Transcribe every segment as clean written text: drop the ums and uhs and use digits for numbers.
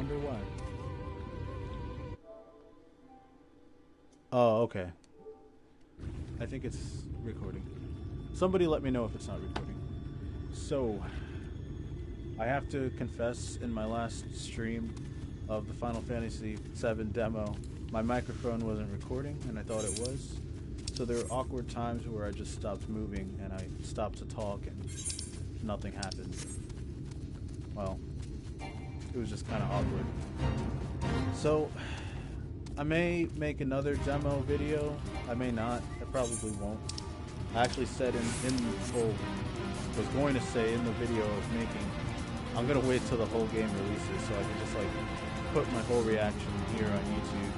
wonder why. Oh, okay. I think it's recording. Somebody let me know if it's not recording. So, I have to confess, in my last stream of the Final Fantasy VII demo, my microphone wasn't recording, and I thought it was. So there were awkward times where I just stopped moving, and I stopped to talk, and nothing happened. Well, it was just kind of awkward. So, I may make another demo video. I may not. I probably won't. I actually said was going to say in the video I was making, I'm going to wait till the whole game releases so I can just like put my whole reaction here on YouTube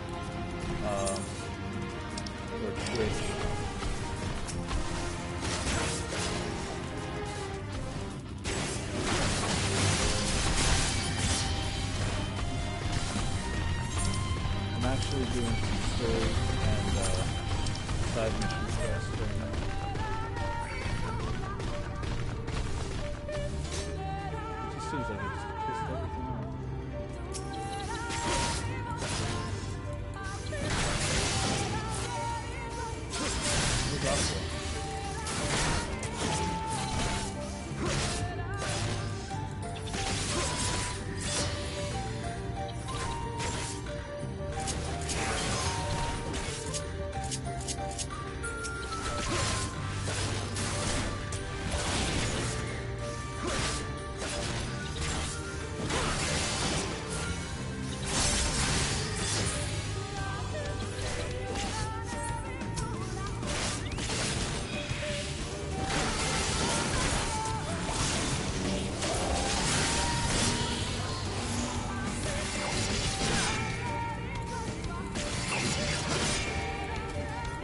or Twitch. I'm actually doing some story and side mission quests right now. It just seems like it just pissed everything off. Where's Aqua?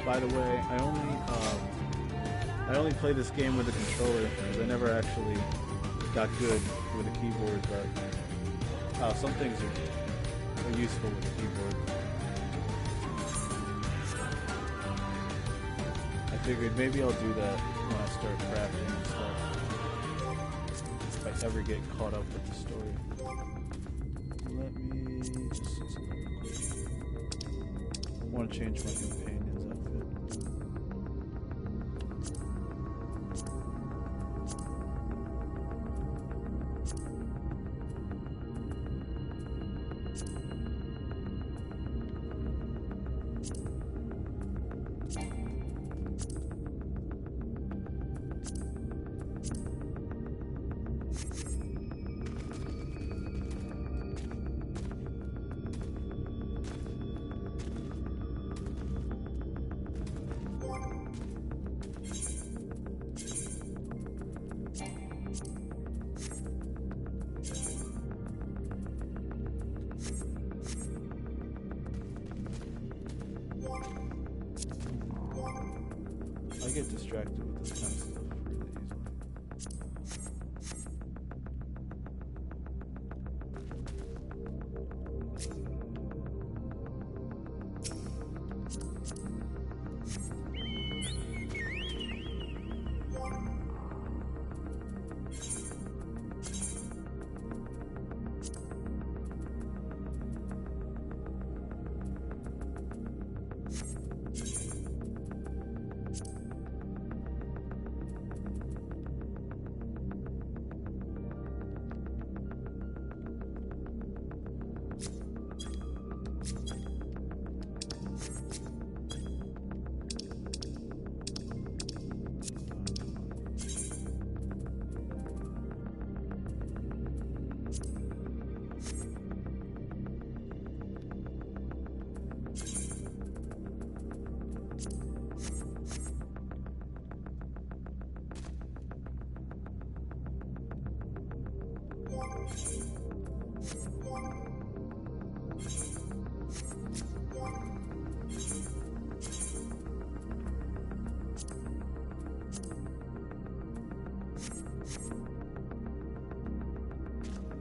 By the way, I only play this game with a controller because I never actually got good with a keyboard, but some things are useful with a keyboard. I figured maybe I'll do that when I start crafting and stuff. If I ever get caught up with the story. Let me just see something real quick. I want to change my companion's outfit. I get distracted with this kind of stuff really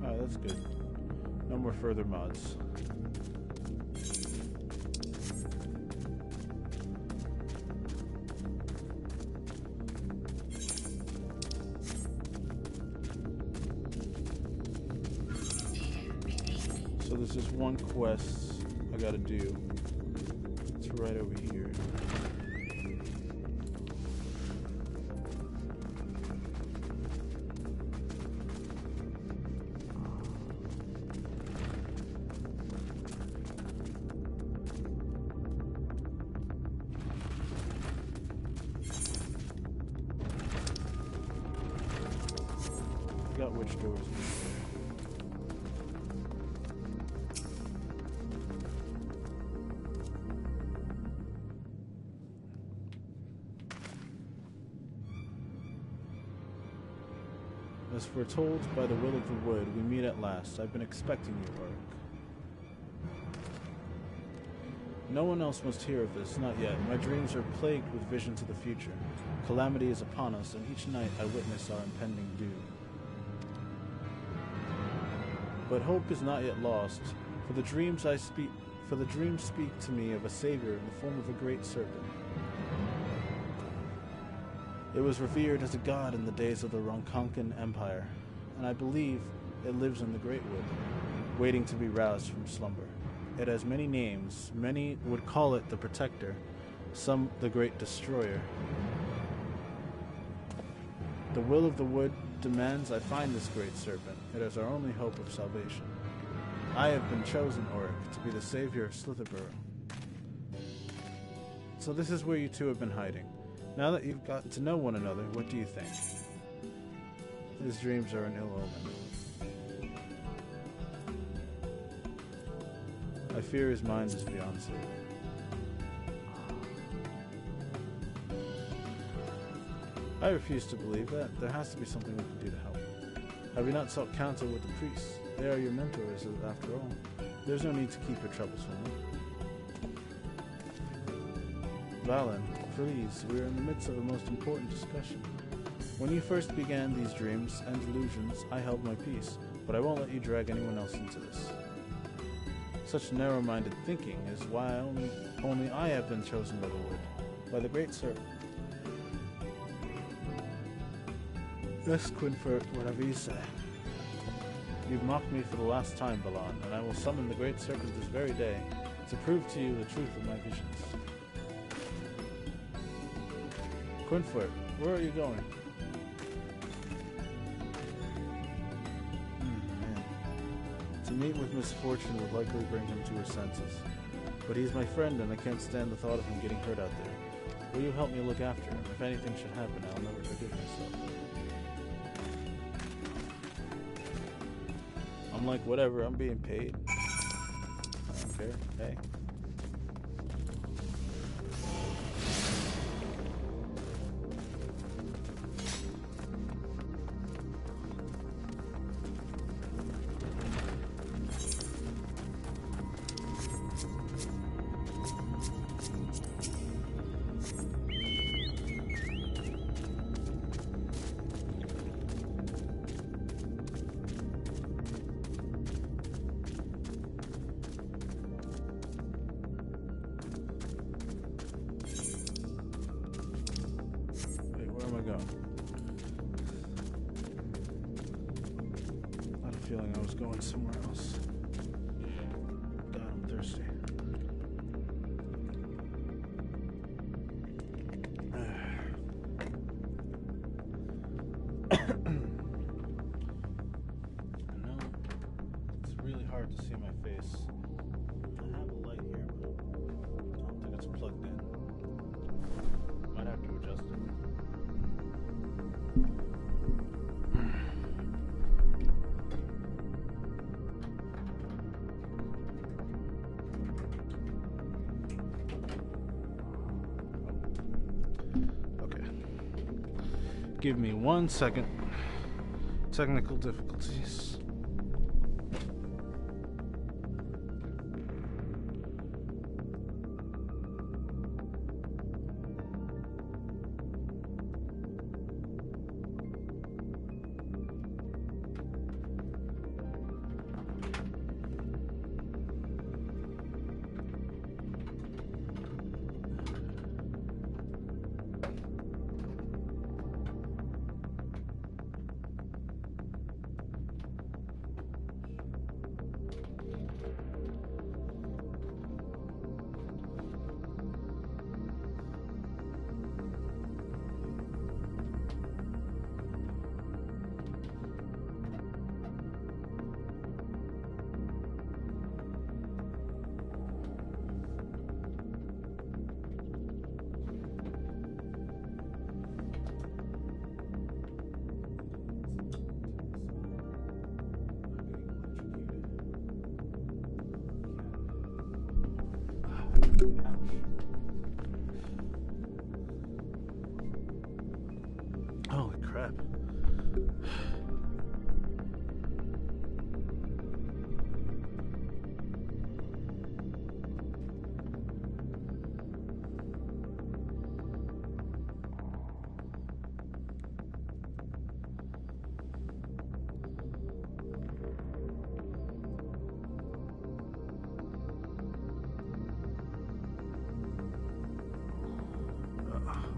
Alright, that's good. No more further mods. So So there's just one quest I gotta do. It's right over here. Forgot which doors. As foretold by the will of the wood, we meet at last. I've been expecting you, Auric. No one else must hear of this, not yet. My dreams are plagued with visions of the future. Calamity is upon us, and each night I witness our impending doom. But hope is not yet lost, for the dreams speak to me of a savior in the form of a great serpent. It was revered as a god in the days of the Ronkonkan Empire, and I believe it lives in the Great Wood, waiting to be roused from slumber. It has many names. Many would call it the Protector, some the Great Destroyer. The will of the wood demands I find this great serpent. It is our only hope of salvation. I have been chosen, Auric, to be the savior of Slitherborough. So this is where you two have been hiding. Now that you've gotten to know one another, what do you think? His dreams are an ill omen. I fear his mind is beyond saving. I refuse to believe that. There has to be something we can do to help. Have you not sought counsel with the priests? They are your mentors, after all. There's no need to keep your troubles from them. Valen, please, we are in the midst of a most important discussion. When you first began these dreams and delusions, I held my peace, but I won't let you drag anyone else into this. Such narrow-minded thinking is why only I have been chosen by the wood, by the great serpent. Yes, Quinfert, whatever you say. You've mocked me for the last time, Balan, and I will summon the great serpent this very day to prove to you the truth of my visions. Quinfert, where are you going? Man. To meet with misfortune would likely bring him to his senses. But he's my friend, and I can't stand the thought of him getting hurt out there. Will you help me look after him? If anything should happen, I'll never forgive myself. I'm like, whatever, I'm being paid. I don't care. Hey. I was going somewhere else. God, I'm thirsty. No, it's really hard to see my face. I have a light here, but I don't think it's plugged in. Might have to adjust it. Give me 1 second. Technical difficulties.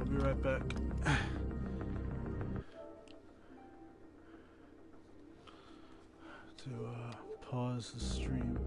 I'll be right back. To pause the stream.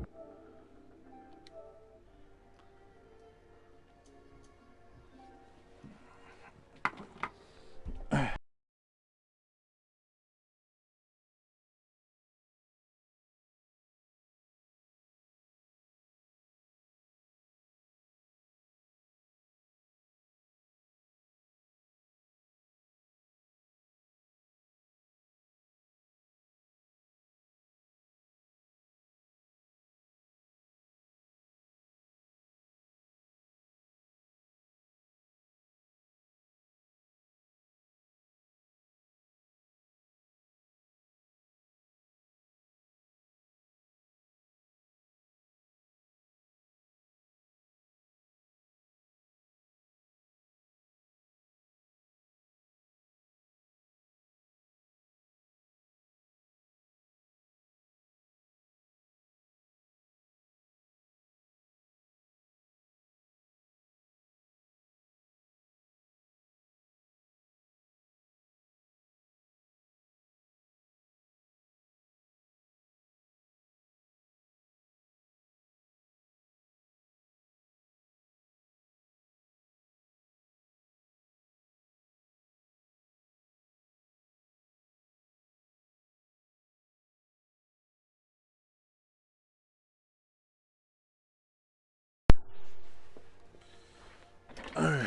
Alright.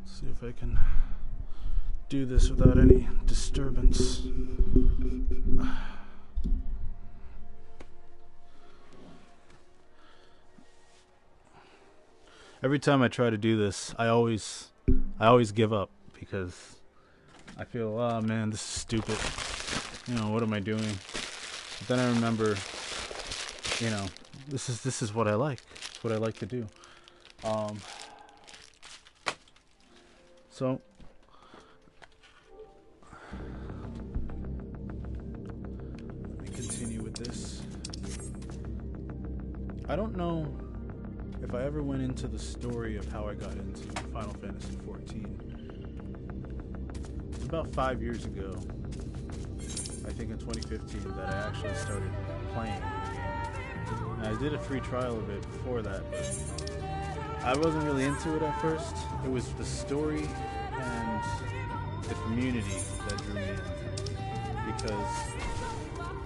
See if I can do this without any disturbance. Every time I try to do this, I always give up because I feel, oh man, this is stupid. You know, what am I doing? But then I remember, you know, this is what I like. It's what I like to do. So let me continue with this. I don't know if I ever went into the story of how I got into Final Fantasy XIV. It was about 5 years ago, I think in 2015, that I actually started playing the game. And I did a free trial of it before that, but I wasn't really into it at first. It was the story and the community that drew me in, because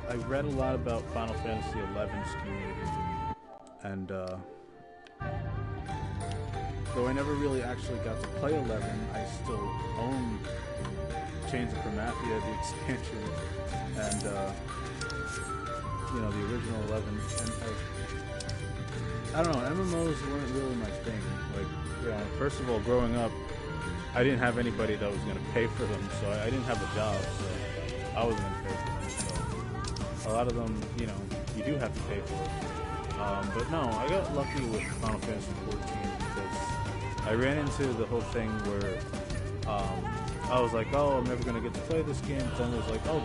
I read a lot about Final Fantasy XI's community, and though I never really actually got to play 11, I still own Chains of Chromathia, the expansion, and you know, the original 11. And I don't know, MMOs weren't really my thing. Like, you know, first of all, growing up, I didn't have anybody that was going to pay for them, so I didn't have a job, so I wasn't going to pay for them. So a lot of them, you know, you do have to pay for it. But no, I got lucky with Final Fantasy XIV because I ran into the whole thing where I was like, oh, I'm never going to get to play this game. But then it was like, oh,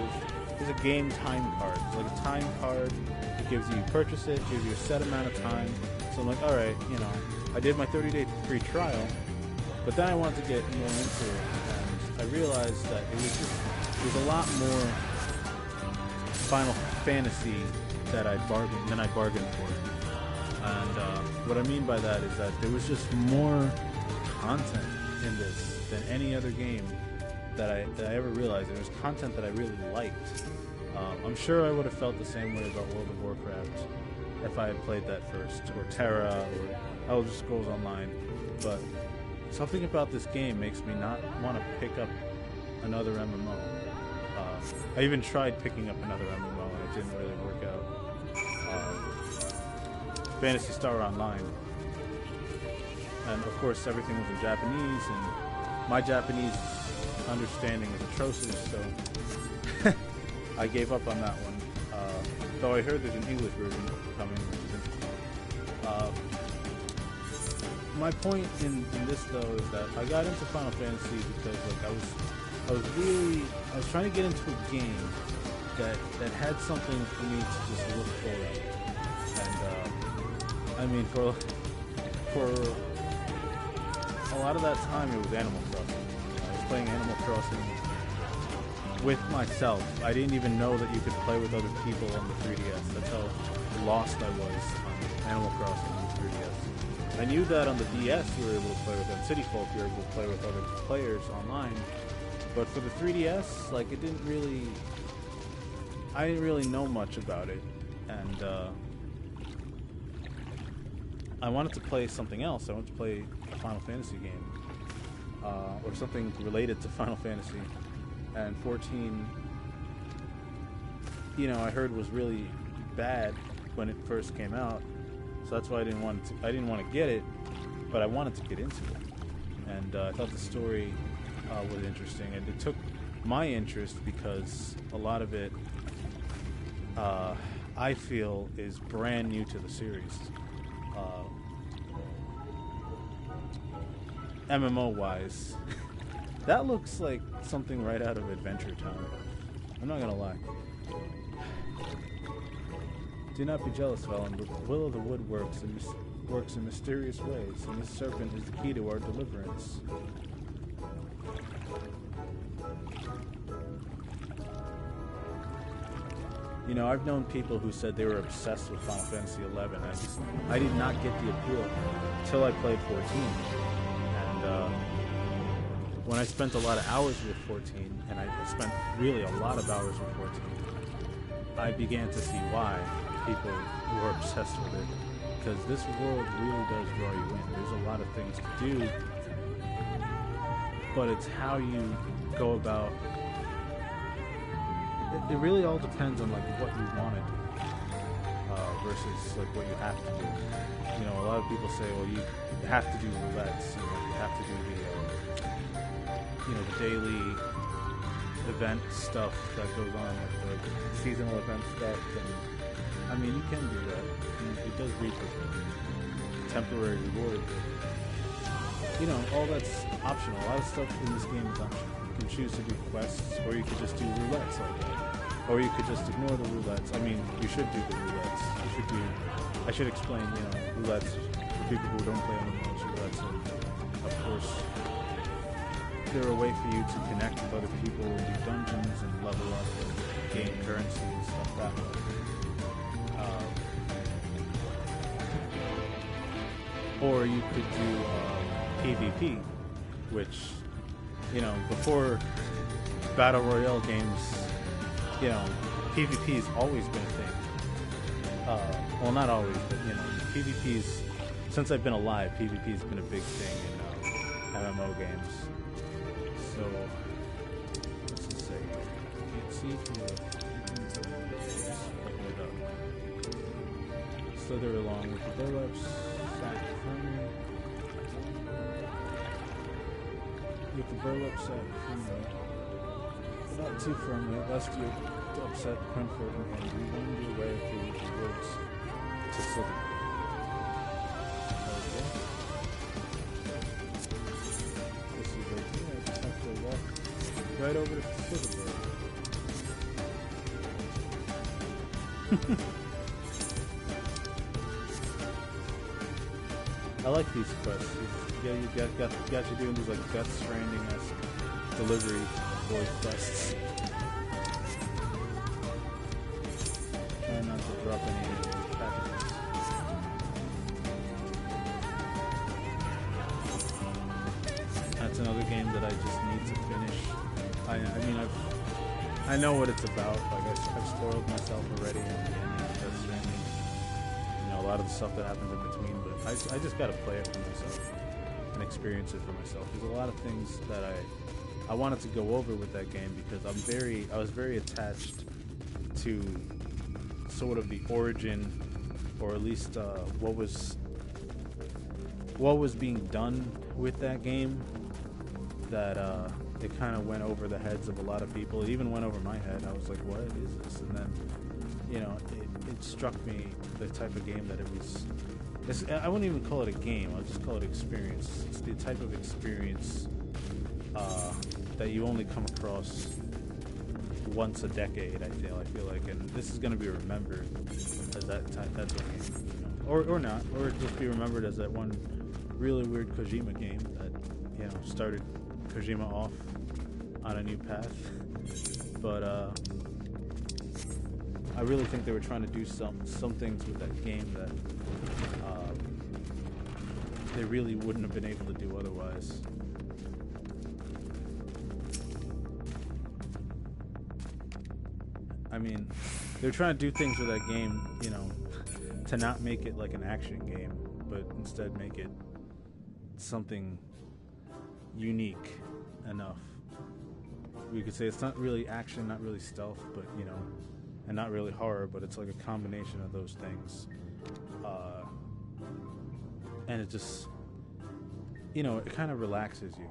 there's a game time card. It's like a time card. It gives you purchase it, gives you a set amount of time. So I'm like, all right, you know, I did my 30-day free trial, but then I wanted to get more into it, and I realized that it was a lot more Final Fantasy than I bargained for. And what I mean by that is that there was just more content in this than any other game that I ever realized. There was content that I really liked. I'm sure I would have felt the same way about World of Warcraft if I had played that first, or Terra, or Elder Scrolls Online. But something about this game makes me not want to pick up another MMO. I even tried picking up another MMO and it didn't really work out. Phantasy Star Online. And of course everything was in Japanese, and my Japanese understanding is atrocious, so I gave up on that one. Though I heard there's an English version coming, which is interesting. My point in this though is that I got into Final Fantasy because like I was trying to get into a game that had something for me to just look forward to. And I mean, for a lot of that time it was Animal Crossing. I was playing Animal Crossing with myself. I didn't even know that you could play with other people on the 3DS. That's how lost I was on Animal Crossing on the 3DS. I knew that on the DS you were able to play with them. City Folk you were able to play with other players online. But for the 3DS, like, it didn't really... I didn't really know much about it. And, I wanted to play something else. I wanted to play a Final Fantasy game. Or something related to Final Fantasy. And 14, you know, I heard was really bad when it first came out. So that's why I didn't want to get it, but I wanted to get into it. And I thought the story was interesting. And it took my interest because a lot of it, I feel, is brand new to the series. MMO-wise, that looks like something right out of Adventure Time. I'm not gonna lie. Do not be jealous, Velen, but the will of the wood works in mysterious ways, and this serpent is the key to our deliverance. You know, I've known people who said they were obsessed with Final Fantasy XI. I did not get the appeal until I played 14. And when I spent a lot of hours with 14, and I spent really a lot of hours with 14, I began to see why people were obsessed with it. Because this world really does draw you in. There's a lot of things to do, but it's how you go about. It really all depends on like what you want to do versus like what you have to do. You know, a lot of people say, well, you have to do roulettes. You have to do the daily event stuff that goes on, like the seasonal event stuff. And I mean, you can do that. It does reap a temporary reward. You know, all that's optional. A lot of stuff in this game is optional. You can choose to do quests, or you could just do roulettes all day. Or you could just ignore the roulettes. I mean, you should do the roulettes. I should explain, roulettes for people who don't play MMOs. Roulettes are, of course, they're a way for you to connect with other people and do dungeons and level up and gain currency and stuff that way. Or you could do PvP, which, before Battle Royale games, PvP has always been a thing. Well, not always, but, PvP's, since I've been alive, PvP's been a big thing in MMO games. So, let's just say, let's see if you open it up. Slither along with the burlaps, sack firmly. With the burlap sack firmly. But not too firmly, lest you upset comfort and you wind your way through the woods to Slither. This is right here. I just have to walk right over to Slither. I like these quests. Yeah, you got you doing these like Death Stranding-esque delivery boy quests. Try not to drop any packages. That's another game that I just need to finish. I know what it's about. Like I've spoiled myself already in the end of Death Stranding. A lot of the stuff that happens in between, but I just gotta play it for myself and experience it for myself. There's a lot of things that I wanted to go over with that game because I was very attached to sort of the origin, or at least what was being done with that game. That it kind of went over the heads of a lot of people. It even went over my head. I was like, "What is this?" And then, it struck me the type of game that it was. I wouldn't even call it a game. I'll just call it experience. It's the type of experience that you only come across once a decade. I feel like, and this is going to be remembered as that type of game, or not, or just be remembered as that one really weird Kojima game that, you know, started Kojima off on a new path. But I really think they were trying to do some things with that game that they really wouldn't have been able to do otherwise. I mean, they're trying to do things with that game, you know, to not make it like an action game, but instead make it something unique enough. We could say it's not really action, not really stealth, but, you know, and not really horror, but it's like a combination of those things. And it just, you know, it kind of relaxes you.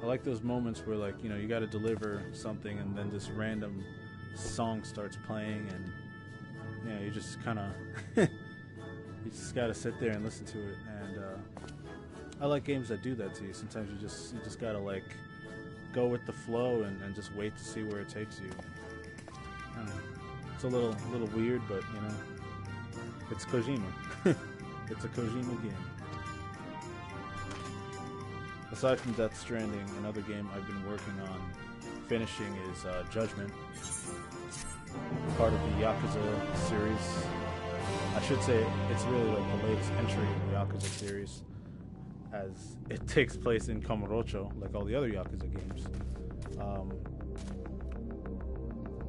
I like those moments where, like, you know, you got to deliver something and then this random song starts playing and, you know, you just kind of, you just got to sit there and listen to it. And I like games that do that to you. Sometimes you just got to, like, go with the flow and just wait to see where it takes you. I don't know. It's a little weird, but, you know, it's Kojima. It's a Kojima game. Aside from Death Stranding, another game I've been working on finishing is Judgment, part of the Yakuza series. I should say it's really like the latest entry in the Yakuza series, as it takes place in Kamurocho, like all the other Yakuza games.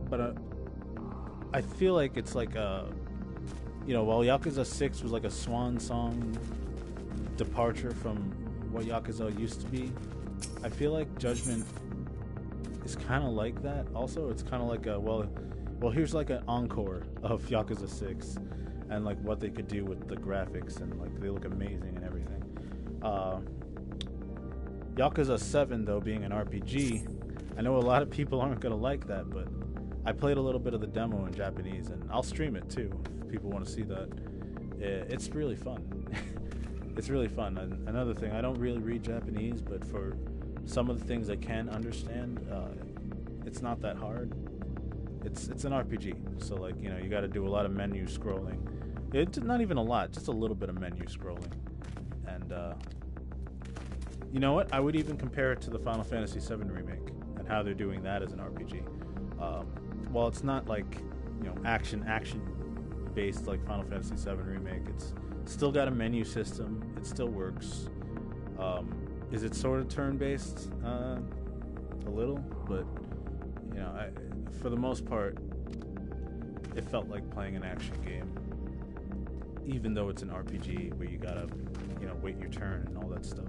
But I feel like it's like you know, while Yakuza 6 was like a swan song departure from what Yakuza used to be, I feel like Judgment is kind of like that. Also, it's kind of like a well, here's like an encore of Yakuza 6 and like what they could do with the graphics, and like they look amazing and everything. Yakuza 7, though, being an RPG, I know a lot of people aren't gonna like that, but I played a little bit of the demo in Japanese, and I'll stream it too if people want to see that. It's really fun. It's really fun. And another thing, I don't really read Japanese, but for some of the things I can understand, it's not that hard. It's an RPG, so like, you know, you got to do a lot of menu scrolling. It's not even a lot, just a little bit of menu scrolling. And you know what? I would even compare it to the Final Fantasy VII remake and how they're doing that as an RPG. While it's not like, you know, action based like Final Fantasy VII remake, it's still got a menu system. It still works. Is it sort of turn-based? A little, but, you know, for the most part, it felt like playing an action game, even though it's an RPG where you gotta, you know, wait your turn and all that stuff.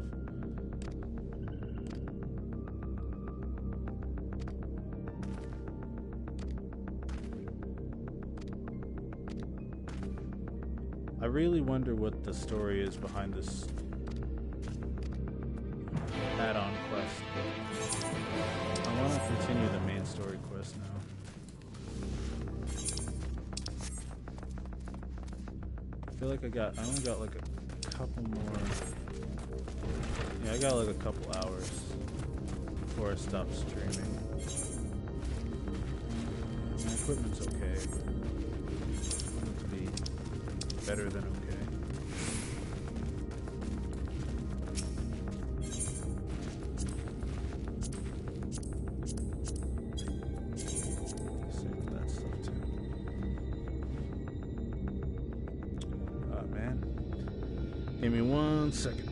I really wonder what the story is behind this add-on quest. I want to continue the main story quest now. I feel like I only got like a couple more. Yeah, I got like a couple hours before I stop streaming. My equipment's okay, but I want it to be better than okay. Save that stuff too. Oh man. Give me 1 second.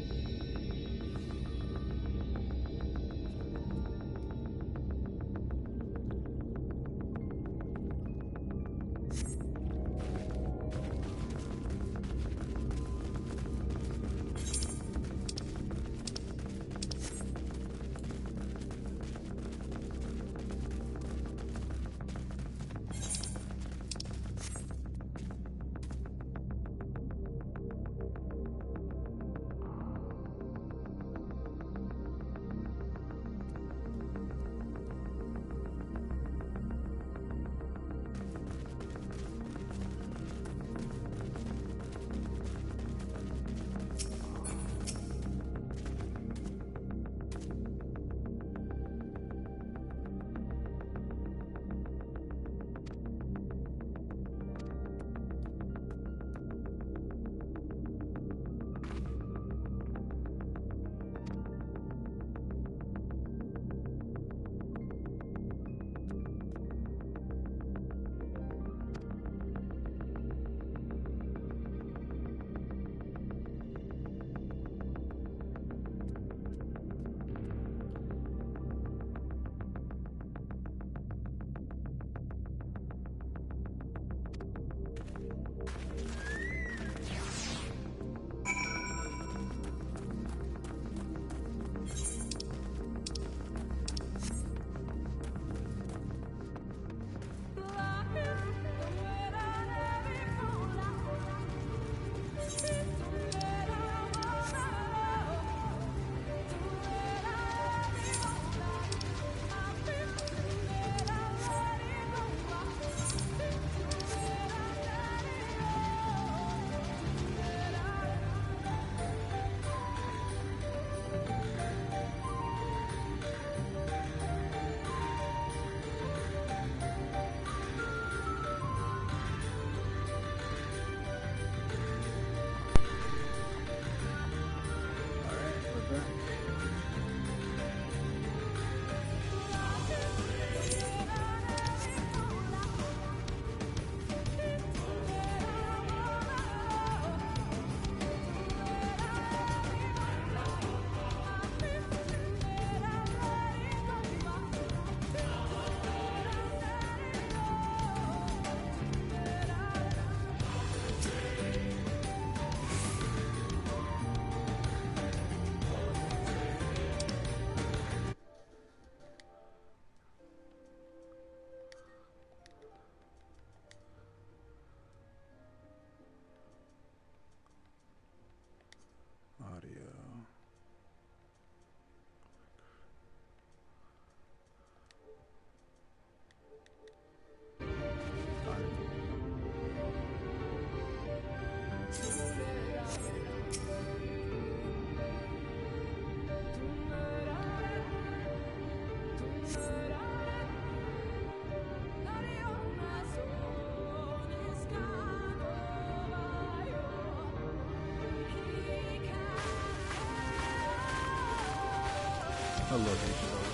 I love these shows.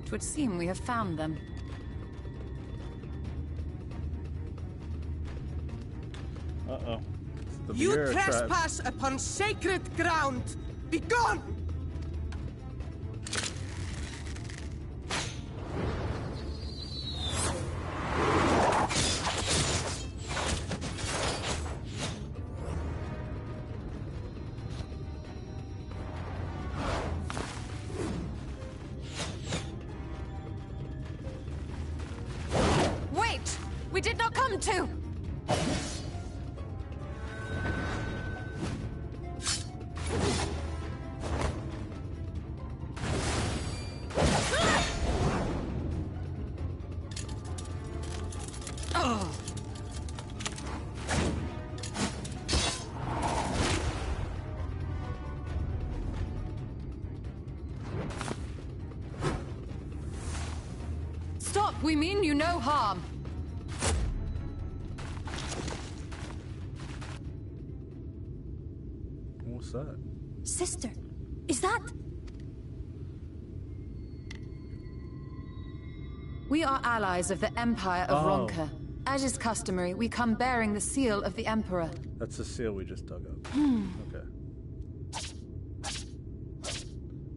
It would seem we have found them. Uh-oh. You trespass upon sacred ground! Begone! Wait! We did not come to! Stop! We mean you no harm. What's that? Sister, is that... We are allies of the Empire of Ronka. As is customary, we come bearing the seal of the Emperor. That's the seal we just dug up. Okay.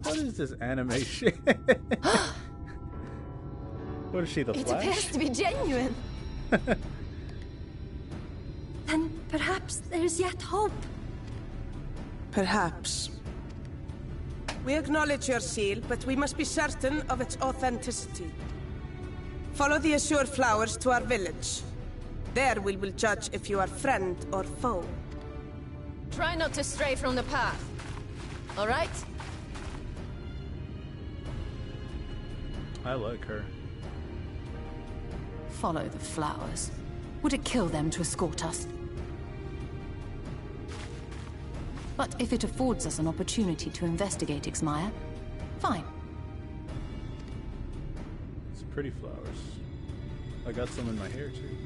What is this anime shit? What is she, the Flash? It appears to be genuine. Then perhaps there's yet hope. Perhaps. We acknowledge your seal, but we must be certain of its authenticity. Follow the azure flowers to our village. There we will judge if you are friend or foe. Try not to stray from the path. All right? I like her. Follow the flowers. Would it kill them to escort us? But if it affords us an opportunity to investigate Ixmaya, fine. It's pretty flowers. I got some in my hair too.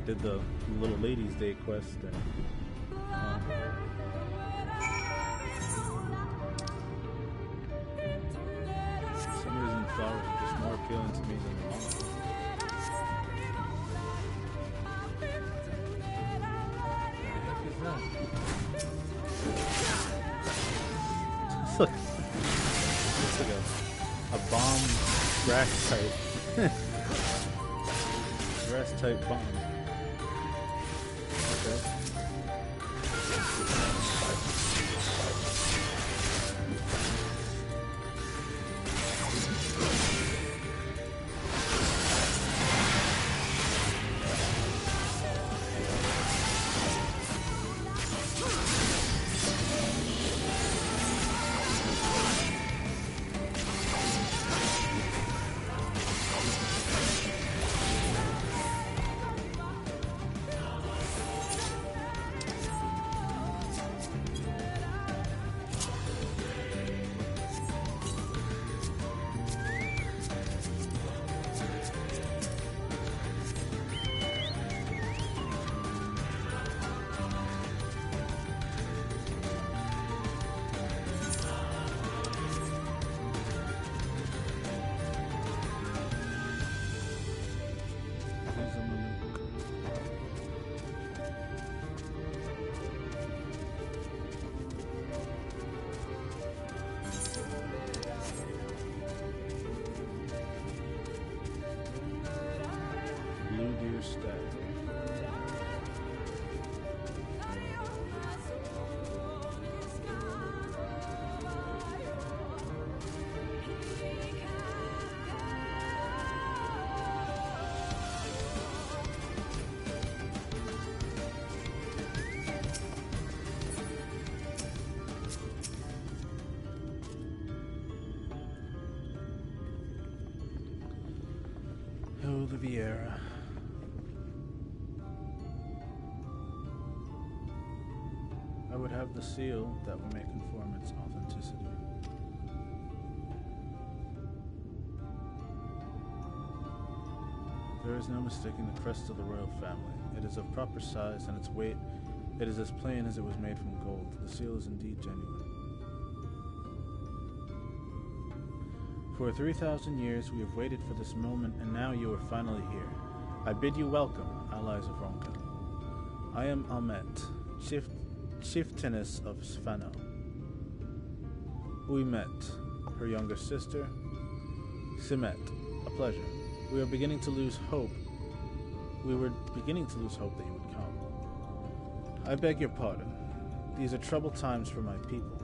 Did the Little Ladies Day quest and for some reason flowers are just more appealing to me than the mom. Looks like a bomb grass type. Grass type bomb. Okay. Oh, the Vieira. I would have the seal that would make conform its authenticity. There is no mistaking the crest of the royal family. It is of proper size, and its weight, it is as plain as it was made from gold. The seal is indeed genuine. For 3,000 years we have waited for this moment, and now you are finally here. I bid you welcome, allies of Ronka. I am Almet, chieftainess of Sfano. Uimet, her younger sister. Simet, a pleasure. We are beginning to lose hope. We were beginning to lose hope that you would come. I beg your pardon. These are troubled times for my people.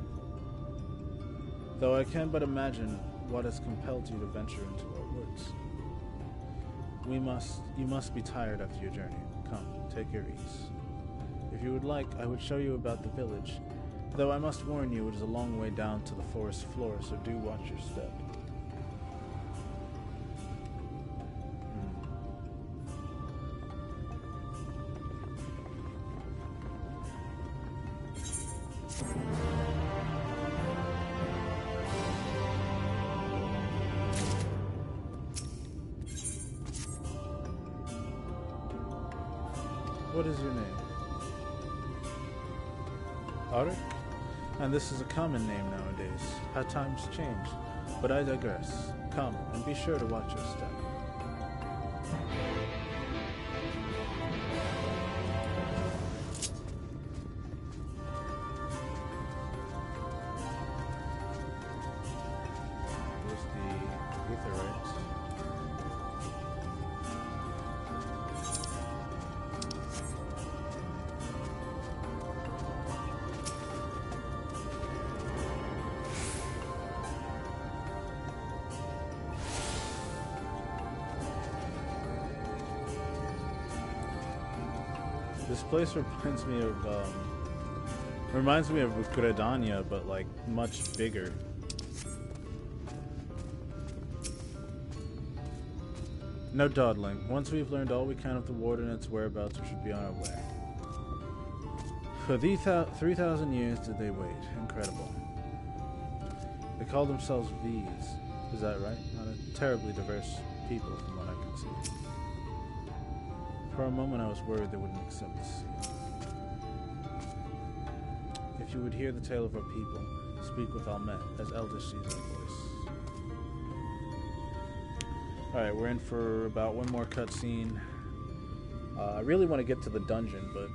Though I can but imagine what has compelled you to venture into our woods. You must be tired after your journey. Come, take your ease. If you would like, I would show you about the village, though I must warn you it is a long way down to the forest floor, so do watch your step. What is your name? Arik? And this is a common name nowadays. How times change. But I digress. Come, and be sure to watch your step. There's the Aetheryte. This place reminds me of Gredania, but like much bigger. No dawdling. Once we've learned all we can of the Warden and its whereabouts, we should be on our way. For 3,000 years did they wait. Incredible. They call themselves V's. Is that right? Not a terribly diverse people from what I can see. For a moment I was worried they wouldn't accept the seal. If you would hear the tale of our people, speak with Almet, as Eldest sees our voice. Alright, we're in for about one more cutscene. I really want to get to the dungeon, but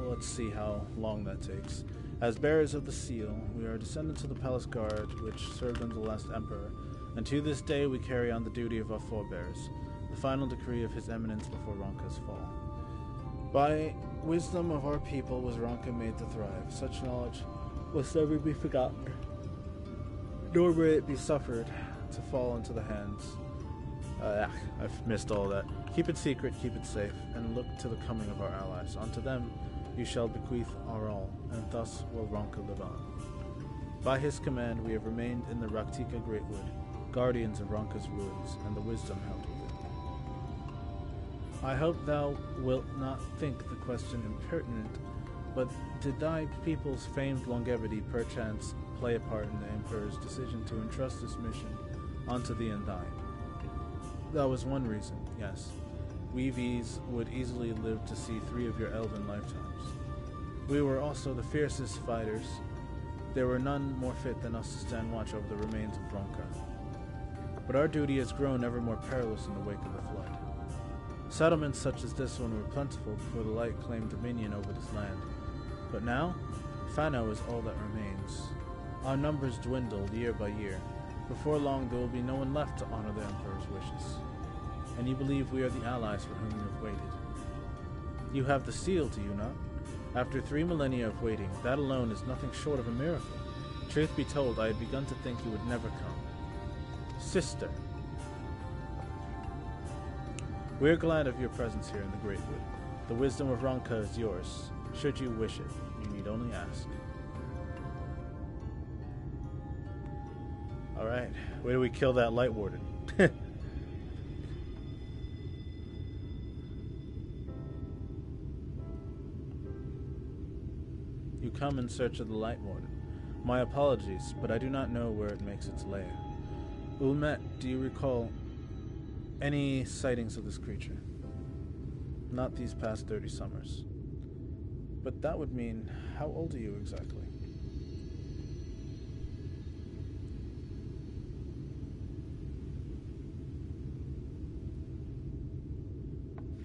let's see how long that takes. As bearers of the seal, we are descendants of the palace guard, which served under the last emperor, and to this day we carry on the duty of our forebears, the final decree of His Eminence before Ronka's fall. By wisdom of our people was Ronka made to thrive. Such knowledge must never be forgotten, nor may it be suffered to fall into the hands. I've missed all that. Keep it secret, keep it safe, and look to the coming of our allies. Unto them you shall bequeath our all, and thus will Ronka live on. By his command we have remained in the Raktika Greatwood, guardians of Ronka's ruins, and the wisdom held within. I hope thou wilt not think the question impertinent, but did thy people's famed longevity perchance play a part in the Emperor's decision to entrust this mission unto thee and thine? That was one reason, yes. We V's would easily live to see 3 of your elven lifetimes. We were also the fiercest fighters. There were none more fit than us to stand watch over the remains of Ronka. But our duty has grown ever more perilous in the wake of the flood. Settlements such as this one were plentiful before the light claimed dominion over this land. But now, Fano is all that remains. Our numbers dwindle year by year. Before long there will be no one left to honor the Emperor's wishes. And you believe we are the allies for whom you have waited. You have the seal, do you not? After 3 millennia of waiting, that alone is nothing short of a miracle. Truth be told, I had begun to think you would never come. Sister. We are glad of your presence here in the Greatwood. The wisdom of Ronka is yours. Should you wish it, you need only ask. Alright, where do we kill that Light Warden? come in search of the Light Warden. My apologies, but I do not know where it makes its lair. Ulmet, do you recall any sightings of this creature? Not these past 30 summers. But that would mean, how old are you exactly?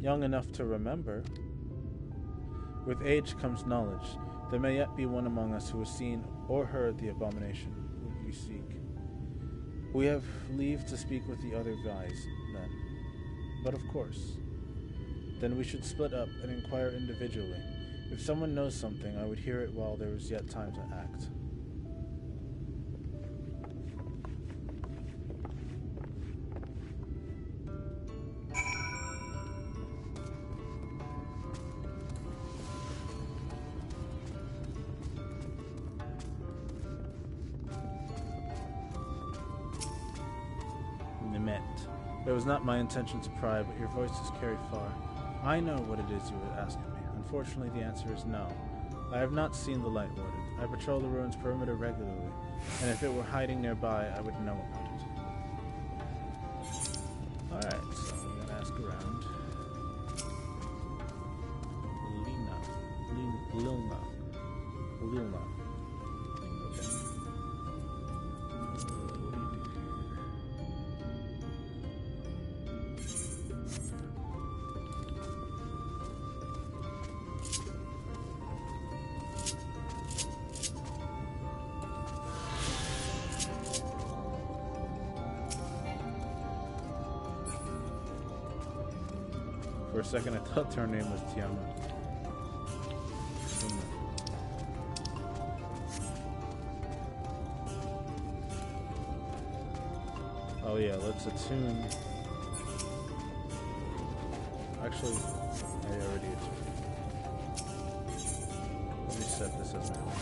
Young enough to remember. With age comes knowledge. There may yet be one among us who has seen or heard the abomination we seek. We have leave to speak with the other guys, then. But of course. Then we should split up and inquire individually. If someone knows something, I would hear it while there is yet time to act. It was not my intention to pry, but your voices carry far. I know what it is you would ask of me. Unfortunately, the answer is no. I have not seen the Light Warden. I patrol the ruins perimeter regularly, and if it were hiding nearby, I would know about it. Alright, so I'm gonna ask around. Lilna. Okay. For a second, I thought her name was Tiamat. Oh yeah, let's attune. Actually, I already attuned. Let me set this as now.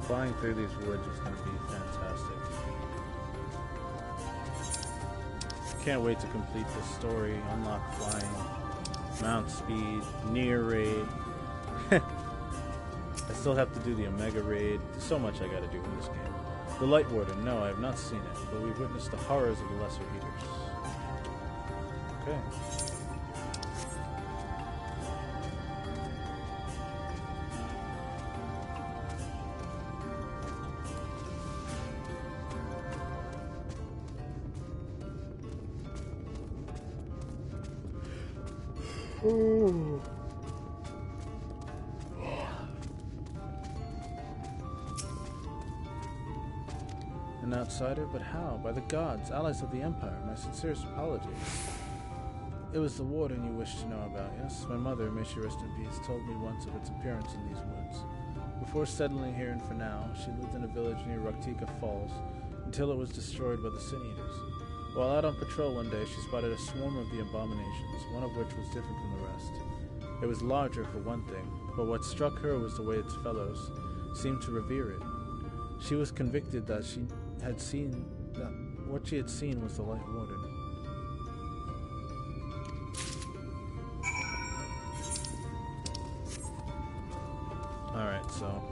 Flying through these woods is going to be fantastic. Can't wait to complete this story, unlock flying, mount speed, near raid. I still have to do the Omega raid. There's so much I gotta do in this game. The Light Warden, no, I have not seen it, but we've witnessed the horrors of the Lesser Eaters. Okay. An outsider? But how? By the gods, allies of the Empire. My sincerest apologies. It was the warden you wished to know about, yes? My mother, may she rest in peace, told me once of its appearance in these woods. Before settling here in Fanau, she lived in a village near Raktika Falls until it was destroyed by the Sin Eaters. While out on patrol one day, she spotted a swarm of the abominations, one of which was different from the rest. It was larger for one thing, but what struck her was the way its fellows seemed to revere it. She was convicted that what she had seen was the Light Warden. Alright, so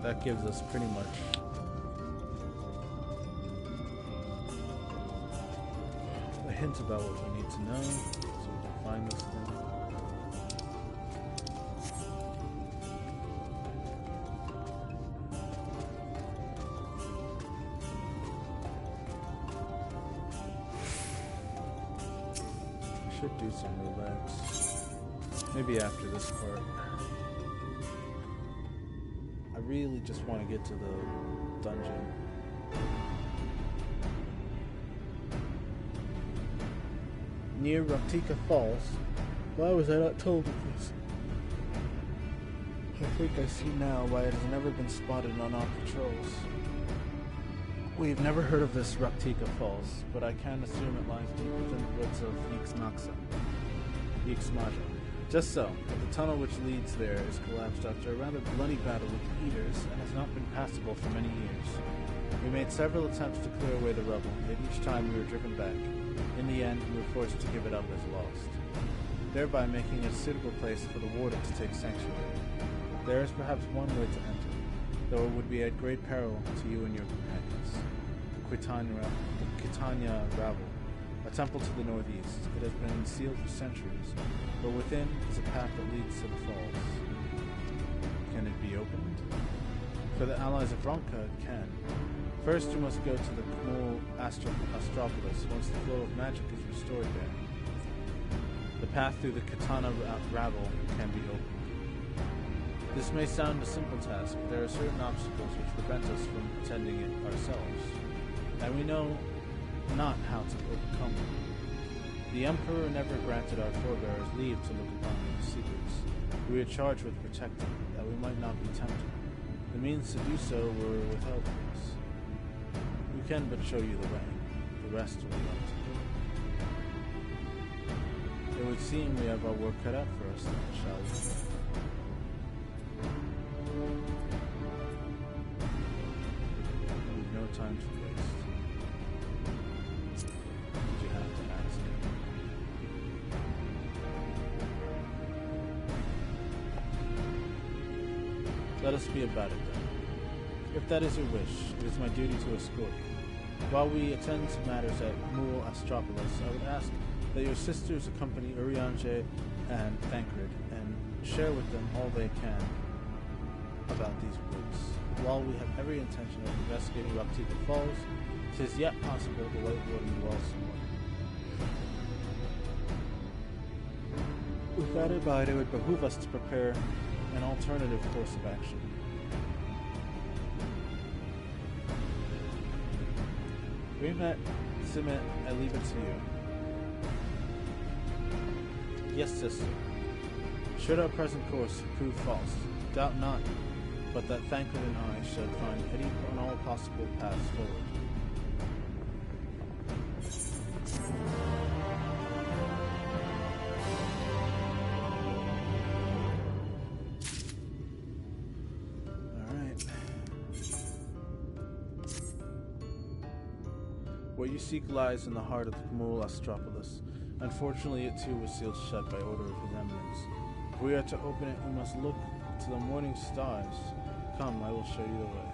that gives us pretty much a hint about what we need to know. Find this thing. I should do some roulette. Maybe after this part. I really just want to get to the dungeon. Near Raktika Falls, Why was I not told of this? I think I see now why it has never been spotted on our patrols. We've never heard of this Raktika Falls, but I can assume it lies deep within the woods of Yixmaja. Just so, but the tunnel which leads there is collapsed after a rather bloody battle with the Eaters and has not been passable for many years. We made several attempts to clear away the rubble, yet each time we were driven back. In the end, we were forced to give it up as lost, thereby making it a suitable place for the warden to take sanctuary. There is perhaps one way to enter, though it would be at great peril to you and your companions. The Quitania Rabble, a temple to the northeast. It has been sealed for centuries, but within is a path that leads to the falls. Can it be opened? For the allies of Ronka, it can. First, you must go to the Kmul Astropolis once the flow of magic is restored there. The path through the Katana Rabble can be opened. This may sound a simple task, but there are certain obstacles which prevent us from attending it ourselves, and we know not how to overcome them. The Emperor never granted our forebears leave to look upon these secrets. We are charged with protecting, that we might not be tempted. The means to do so were withheld from us. We can but show you the way. The rest will be up to you. It would seem we have our work cut out for us then, shall we? We've no time to waste. Did you have to ask? Let us be about it then. If that is your wish, it is my duty to escort you. While we attend to matters at Kmul Astropolis, I would ask that your sisters accompany Urianger and Thancred and share with them all they can about these woods. While we have every intention of investigating Raktika Falls, it is yet possible the White Warden dwells somewhere. With that in mind, it would behoove us to prepare an alternative course of action. We met Simet, I leave it to you. Yes, sister. Should our present course prove false, doubt not, but that Thancred and I shall find any and all possible paths forward. Alright. What you seek lies in the heart of the Kmul Astropolis. Unfortunately, it too was sealed shut by order of His Eminence. If we are to open it, we must look to the morning stars. Come, I will show you the way.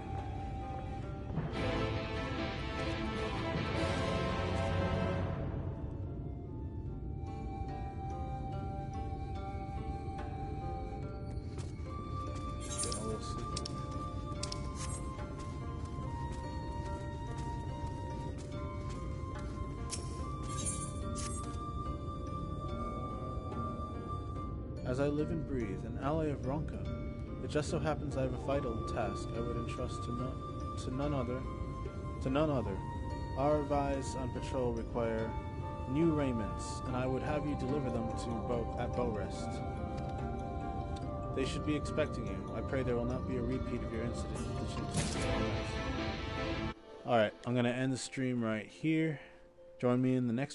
Get a little sleep. As I live and breathe, an ally of Ronka, it just so happens I have a vital task I would entrust to none other. Our Vies on patrol require new raiments, and I would have you deliver them to at Bowrest. They should be expecting you. I pray there will not be a repeat of your incident. Alright, I'm going to end the stream right here. Join me in the next one.